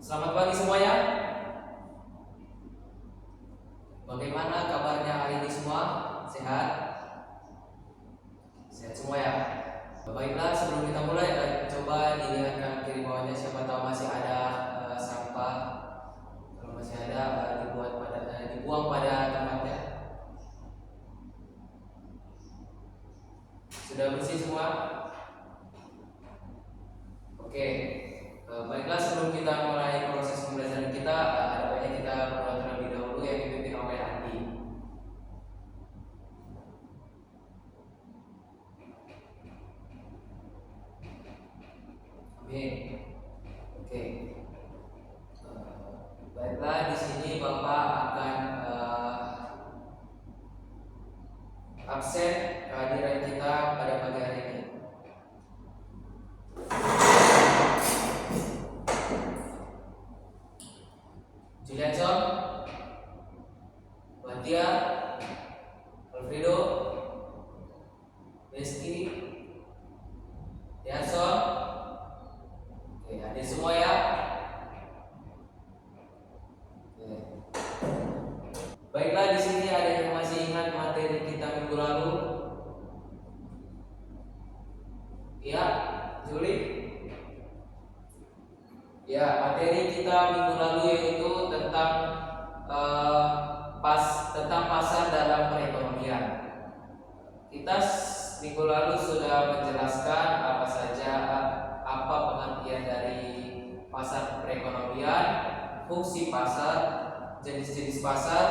Selamat pagi semuanya. Bagaimana kabarnya hari ini semua? Sehat? Sehat semua ya? Baiklah, sebelum kita mulai, coba dilihat kanan kiri bawahnya, siapa tahu masih ada sampah. Kalau masih ada, dibuang pada tempatnya. Sudah bersih semua? Oke. Baiklah, sebelum kita mulai proses pembelajaran kita, ada baiknya kita berdoa terlebih dahulu yang dipimpin oleh Andi. Amin. Oke. Baiklah, di sini Bapak akan absen kehadiran kita pada pagi hari ini. Julianson, Batia, Alfredo, Reski, Yason. Oke, hadir semua ya. Oke. Baiklah, di sini ada yang masih ingat materi kita minggu lalu? Ya, Juli. Ya, materi kita minggu lalu yaitu tentang pasar dalam perekonomian. Kita minggu lalu sudah menjelaskan apa pengertian dari pasar perekonomian, fungsi pasar, jenis-jenis pasar,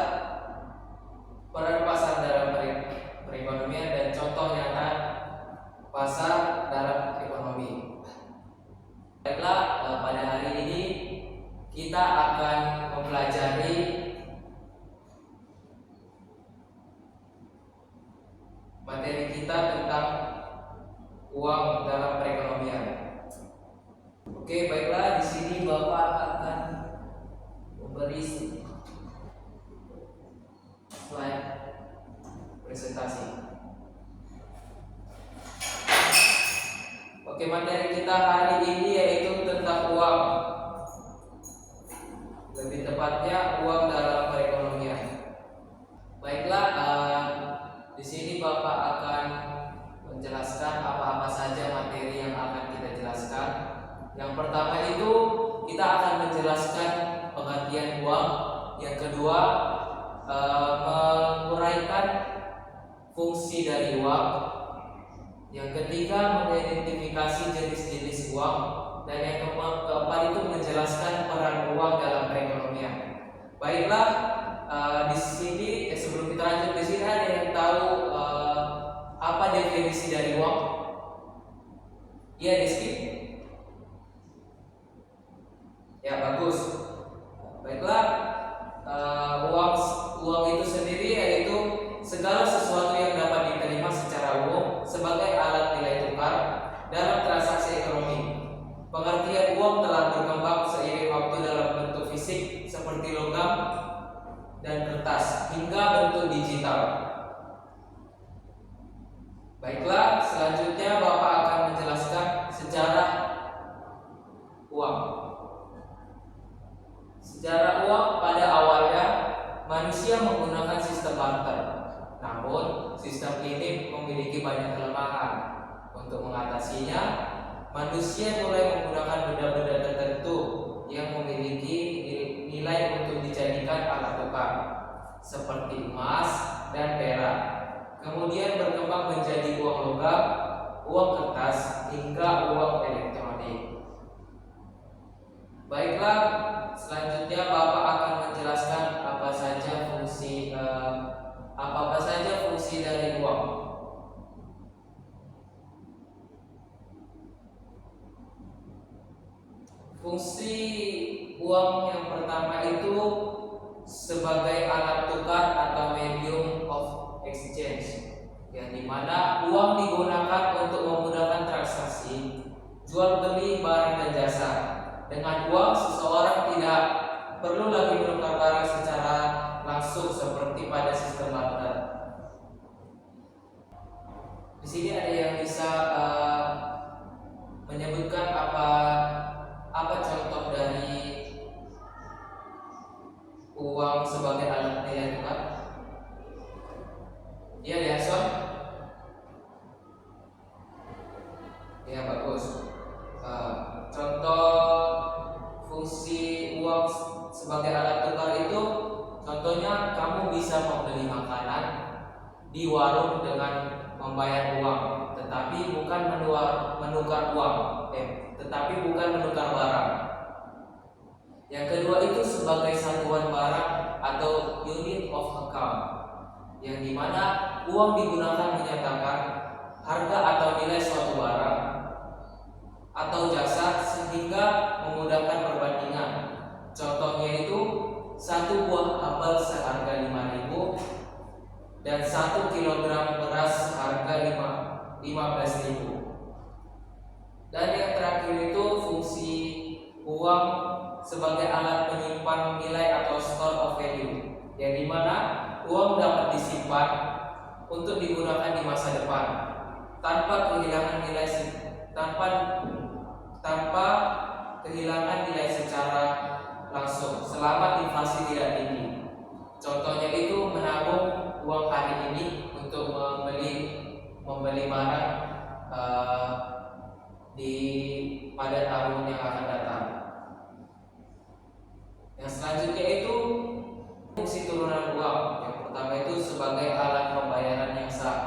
peran pasar dalam perekonomian, dan contoh nyata pasar dalam ekonomi. Baiklah, pada hari ini kita akan mempelajari materi kita tentang uang dalam perekonomian. Oke, baiklah, di sini Bapak akan memberi slide presentasi. Oke, materi kita hari ini yaitu tentang uang. Lebih tepatnya uang dalam perekonomian. Baiklah, di sini Bapak akan menjelaskan apa-apa saja materi yang akan kita jelaskan. Yang pertama itu kita akan menjelaskan pengertian uang. Yang kedua, menguraikan fungsi dari uang. Yang ketiga, mengidentifikasi jenis-jenis uang. Dan yang keempat itu menjelaskan peran uang dalam perekonomian. Baiklah, di sini sebelum kita lanjut, di sini ada yang tahu apa definisi dari uang? Iya, Rizky? Ya, bagus. Baiklah, uang itu sendiri yaitu segala sesuatu yang dapat diterima secara umum sebagai alat nilai tukar dalam transaksi ekonomi. Pengertian uang telah berkembang seiring waktu dalam bentuk fisik seperti logam dan kertas hingga bentuk digital. Baiklah, selanjutnya Bapak akan menjelaskan sejarah uang. Sejarah uang pada awalnya manusia menggunakan sistem barter. Namun, sistem ini memiliki banyak kelemahan. Untuk mengatasinya, manusia mulai menggunakan benda-benda tertentu yang memiliki nilai untuk dijadikan alat tukar, seperti emas dan perak. Kemudian berkembang menjadi uang logam, uang kertas, hingga uang elektronik. Baiklah, selanjutnya Bapak akan menjelaskan apa saja fungsi dari uang. Fungsi uang yang pertama itu sebagai alat tukar atau medium of exchange, yang dimana uang digunakan untuk memudahkan transaksi jual beli barang dan jasa. Dengan uang, seseorang tidak perlu lagi menukar barang secara langsung seperti pada sistem barter. Di sini ada yang bisa menyebutkan apa contoh dari uang sebagai alat nilai tukar? Iya ya, Son? Ya, bagus. Contoh fungsi uang sebagai alat tukar itu, contohnya kamu bisa membeli makanan di warung dengan membayar uang, tetapi bukan menukar uang, tetapi bukan menukar barang. Yang kedua itu sebagai satuan barang atau unit of account, yang dimana uang digunakan menyatakan harga atau nilai suatu barang atau jasa sehingga memudahkan perbandingan. Contohnya itu satu buah apel seharga 5.000 dan 1 kilogram beras seharga 15.000. Dan yang terakhir itu fungsi uang sebagai alat penyimpan nilai atau store of value, yang dimana uang dapat disimpan untuk digunakan di masa depan tanpa kehilangan nilai secara langsung selama inflasi tidak tinggi. Contohnya itu menabung uang hari ini untuk membeli barang pada tahun yang akan datang. Yang selanjutnya itu fungsi turunan uang. Yang pertama itu sebagai alat pembayaran yang sah,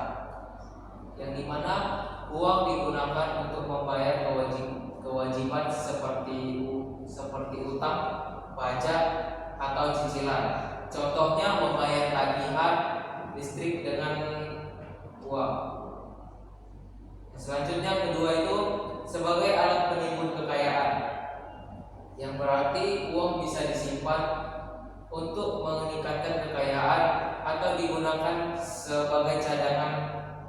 yang dimana uang digunakan untuk membayar kewajiban seperti utang, pajak, atau cicilan. Contohnya membayar tagihan listrik dengan uang. Selanjutnya kedua itu sebagai alat penimbun kekayaan, yang berarti uang bisa disimpan untuk meningkatkan kekayaan atau digunakan sebagai cadangan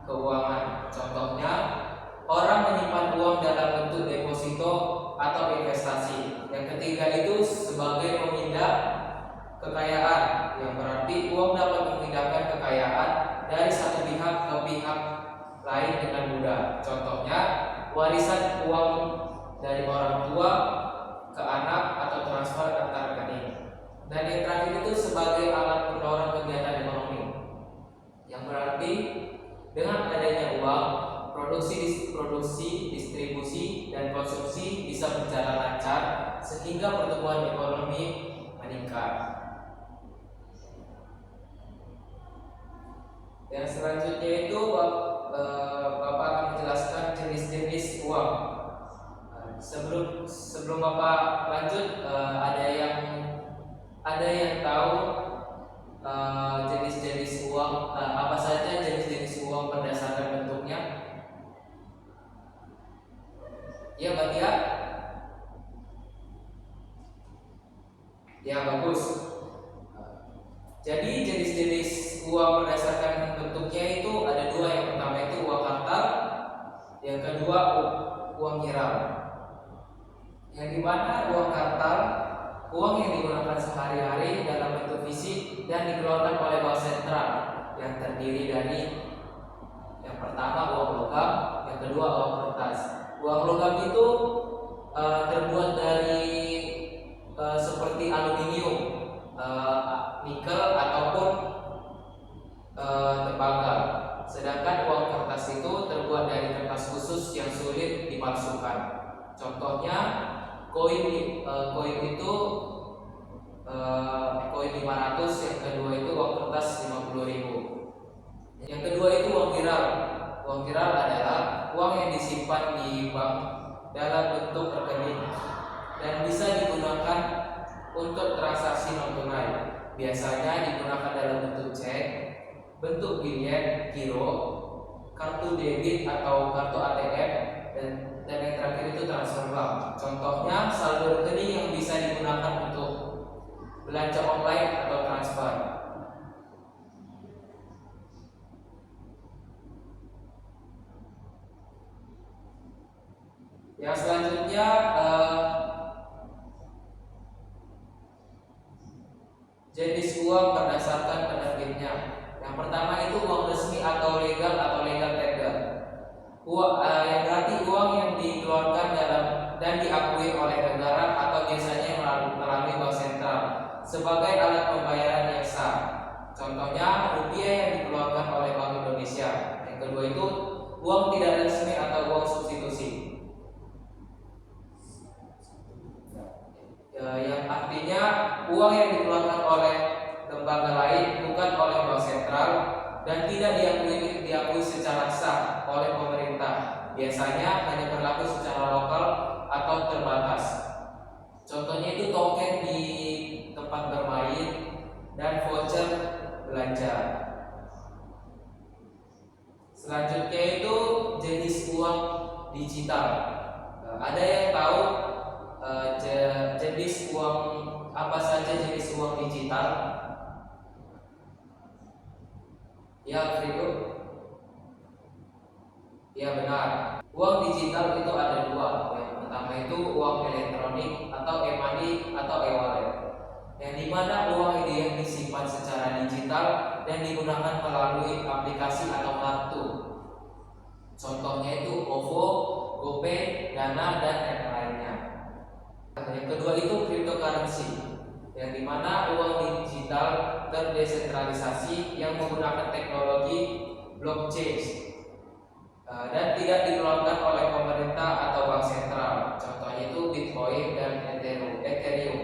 keuangan. Contohnya orang menyimpan uang dalam bentuk deposito atau investasi. Yang ketiga itu sebagai pemindah kekayaan, yang berarti uang dapat memindahkan kekayaan dari satu pihak ke pihak lain dengan mudah. Contohnya warisan uang dari orang tua ke anak atau transfer antar rekening. Dan yang terakhir itu sebagai alat pendorong kegiatan ekonomi, yang berarti dengan adanya uang, produksi, distribusi, dan konsumsi bisa berjalan lancar sehingga pertumbuhan ekonomi meningkat. Yang selanjutnya itu Bapak akan menjelaskan jenis-jenis uang. Sebelum Bapak lanjut, ada yang tahu jenis-jenis uang, apa saja jenis-jenis uang berdasarkan bentuknya? Ya, Mbak Tia? Ya, bagus. Jadi jenis-jenis uang berdasarkan bentuknya itu ada dua. Yang pertama itu uang kartal, yang kedua uang kiral. Yang dimana uang kartal, uang yang digunakan sehari-hari dalam bentuk fisik dan dikeluarkan oleh bank sentral, yang terdiri dari yang pertama uang logam, yang kedua uang kertas. Uang logam itu terbuat dari seperti aluminium, nikel ataupun tembaga. Sedangkan uang kertas itu terbuat dari kertas khusus yang sulit dipalsukan. Contohnya koin itu koin 500, yang kedua itu uang kertas 50.000. Yang kedua itu uang kiral. Uang kiral adalah uang yang disimpan di bank dalam bentuk rekening dan bisa digunakan untuk transaksi non tunai. Biasanya digunakan dalam bentuk cek, bentuk bilet, giro, kartu debit atau kartu ATM, dan yang terakhir itu transfer bank. Contohnya saldo rekening yang bisa digunakan untuk belanja online atau transfer. Yang selanjutnya jenis uang berdasarkan penerbitnya. Yang pertama itu uang resmi atau legal tender. Yang berarti uang yang dikeluarkan dan diakui oleh negara atau biasanya melalui bank sentral, sebagai alat pembayaran yang sah. Contohnya rupiah yang dikeluarkan oleh Bank Indonesia. Yang kedua itu uang tidak resmi atau uang substitusi. Yang artinya uang yang dikeluarkan oleh lembaga lain bukan oleh bank sentral dan tidak diakui secara sah oleh pemerintah. Biasanya hanya berlaku secara lokal atau terbatas. Contohnya itu token di tempat bermain dan voucher belanja. Selanjutnya itu jenis uang digital. Ada yang tahu jenis uang apa saja jenis uang digital? Ya, Frido. Ya, benar. Uang digital itu ada dua. Yang pertama itu uang elektronik atau e-money atau e-wallet. Yang dimana uang ini yang disimpan secara digital dan digunakan melalui aplikasi atau kartu. Contohnya itu OVO, GoPay, Dana, dan yang lainnya. Yang kedua itu cryptocurrency, yang dimana uang digital terdesentralisasi yang menggunakan teknologi blockchain dan tidak dikeluarkan oleh pemerintah atau bank sentral. Contohnya itu Bitcoin dan Ethereum.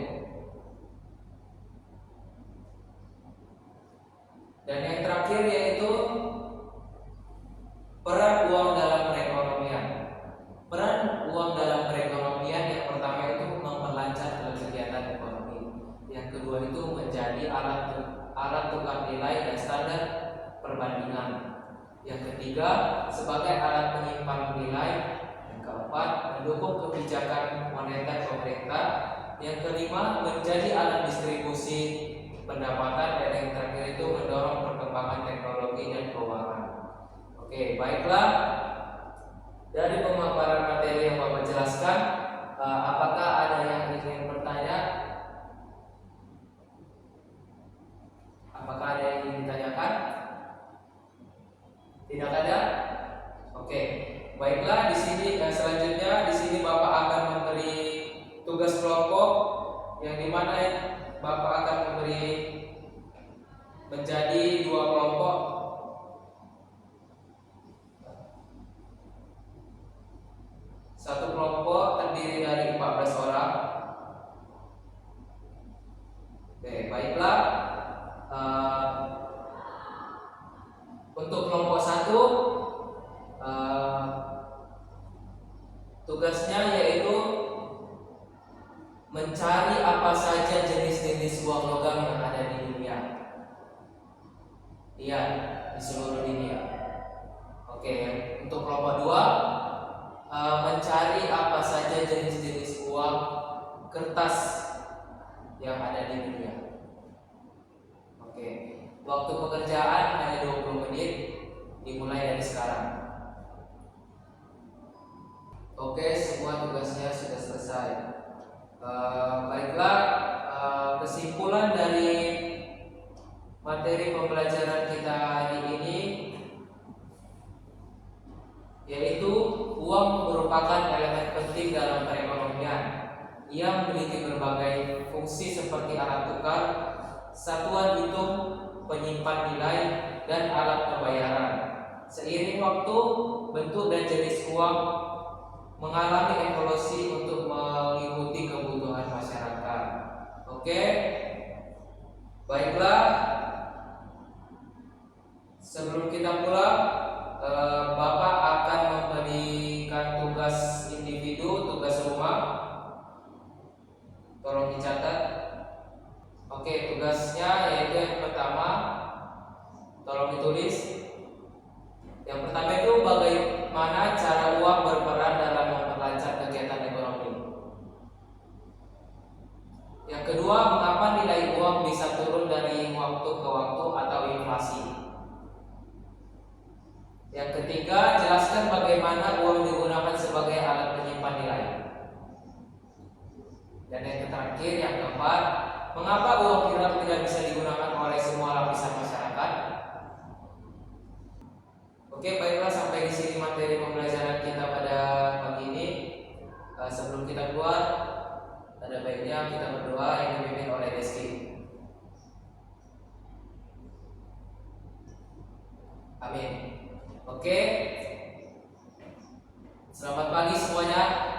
Dan yang terakhir yaitu peran uang dalam perekonomian. Peran uang dalam perekonomian yang pertama itu memperlancar kegiatan ekonomi. Yang kedua itu menjadi alat tukar nilai dan standar perbandingan. Yang ketiga sebagai alat penyimpan nilai. Yang keempat mendukung kebijakan moneter pemerintah. Yang kelima menjadi alat distribusi pendapatan, dan yang terakhir itu mendorong perkembangan teknologi dan keuangan. Oke, baiklah. Dari pemaparan materi yang Bapak jelaskan, apakah ada yang ingin bertanya? Apakah ada yang ingin ditanyakan? Tidak ada? Oke, baiklah. Di sini selanjutnya di sini Bapak akan memberi tugas kelompok, yang dimana Bapak akan memberi menjadi dua kelompok. Satu kelompok terdiri dari 14 orang. Oke, baiklah. Untuk kelompok satu, tugasnya yaitu mencari apa saja jenis-jenis uang logam yang ada di dunia. Iya, di seluruh dunia. Oke, untuk kelompok dua, mencari apa saja jenis-jenis uang kertas yang ada di dunia. Oke, waktu pekerjaan hanya 20 menit, dimulai dari sekarang. Oke, semua tugasnya sudah selesai. Baiklah, kesimpulan dari materi pembelajaran kita hari ini yaitu uang merupakan elemen penting dalam perekonomian. Ia memiliki berbagai fungsi seperti alat tukar, satuan hitung, penyimpan nilai, dan alat pembayaran. Seiring waktu, bentuk dan jenis uang mengalami evolusi untuk mengikuti kebutuhan masyarakat. Oke, baiklah. Sebelum kita pulang, Bapak akan memberikan tugas individu, tugas rumah. Tolong dicatat. Oke, tugasnya yaitu yang pertama, tolong ditulis. Yang pertama itu bagaimana cara uang berperan dalam memperlancar kegiatan ekonomi. Yang kedua, mengapa nilai uang bisa turun dari waktu ke waktu atau inflasi. Yang ketiga, jelaskan bagaimana uang digunakan sebagai alat penyimpan nilai. Dan yang terakhir, yang keempat, mengapa uang kirap tidak bisa digunakan oleh semua lapisan masyarakat. Oke, baiklah, sampai di sini materi pembelajaran kita pada pagi ini. Sebelum kita keluar, ada baiknya kita berdoa yang dipimpin oleh Deski. Amin. Oke. Selamat pagi semuanya.